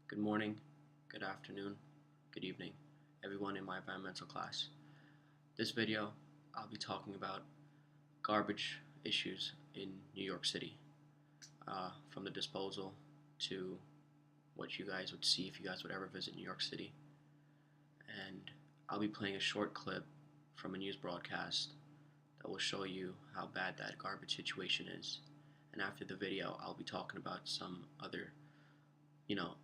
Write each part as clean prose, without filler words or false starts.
Good morning, good afternoon, good evening, everyone in my environmental class. This video, I'll be talking about garbage issues in New York City, from the disposal to what you guys would see if you guys would ever visit New York City. And I'll be playing a short clip from a news broadcast that will show you how bad that garbage situation is. And after the video, I'll be talking about some other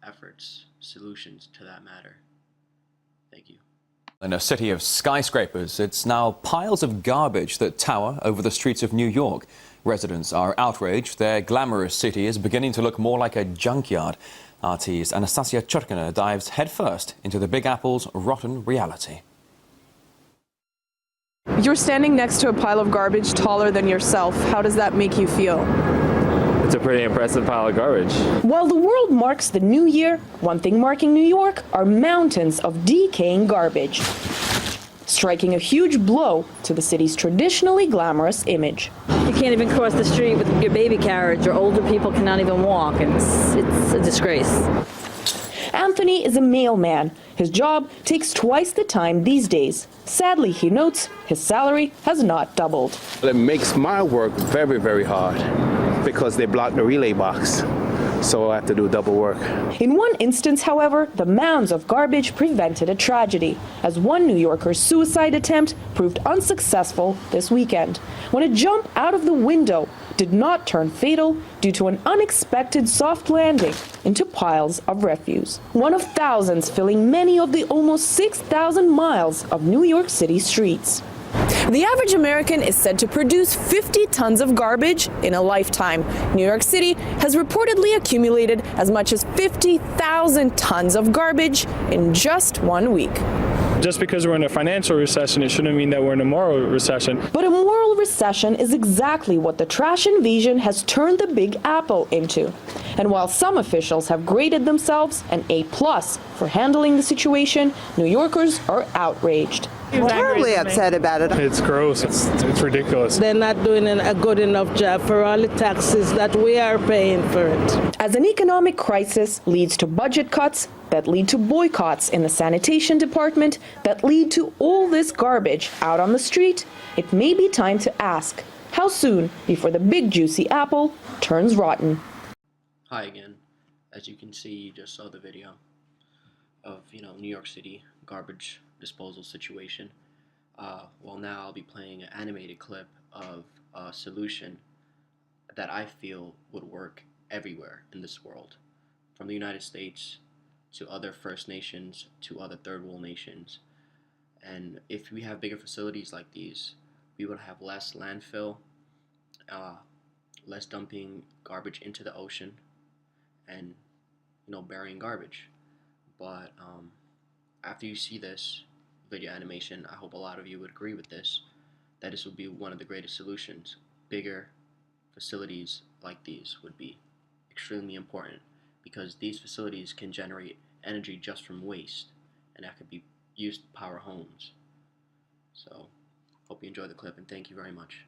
efforts, solutions to that matter. Thank you. In a city of skyscrapers, it's now piles of garbage that tower over the streets of New York. Residents are outraged. Their glamorous city is beginning to look more like a junkyard. RT's Anastasia Churkina dives headfirst into the Big Apple's rotten reality. You're standing next to a pile of garbage taller than yourself. How does that make you feel? It's a pretty impressive pile of garbage. While the world marks the new year, one thing marking New York are mountains of decaying garbage, striking a huge blow to the city's traditionally glamorous image. You can't even cross the street with your baby carriage, or older people cannot even walk, and it's a disgrace. Anthony is a mailman. His job takes twice the time these days. Sadly, he notes, his salary has not doubled. It makes my work very, very hard because they block the relay box, so I have to do double work. In one instance, however, the mounds of garbage prevented a tragedy, as one New Yorker's suicide attempt proved unsuccessful this weekend, when a jump out of the window did not turn fatal due to an unexpected soft landing into piles of refuse. One of thousands filling many of the almost 6,000 miles of New York City streets. The average American is said to produce 50 tons of garbage in a lifetime. New York City has reportedly accumulated as much as 50,000 tons of garbage in just 1 week. Just because we're in a financial recession, it shouldn't mean that we're in a moral recession. But a moral recession is exactly what the trash invasion has turned the Big Apple into. And while some officials have graded themselves an A+ for handling the situation, New Yorkers are outraged. Terribly upset about it. It's gross. It's ridiculous. They're not doing a good enough job for all the taxes that we are paying for it. As an economic crisis leads to budget cuts that lead to boycotts in the sanitation department that lead to all this garbage out on the street, it may be time to ask, how soon before the big juicy apple turns rotten? Hi again. As you can see, you just saw the video of New York City garbage disposal situation. Well, now I'll be playing an animated clip of a solution that I feel would work everywhere in this world, from the United States to other First Nations to other Third World nations. And if we have bigger facilities like these, we would have less landfill, less dumping garbage into the ocean, and burying garbage. But after you see this video animation, I hope a lot of you would agree with this, that this would be one of the greatest solutions. Bigger facilities like these would be extremely important, because these facilities can generate energy just from waste, and that could be used to power homes. So, hope you enjoy the clip, and thank you very much.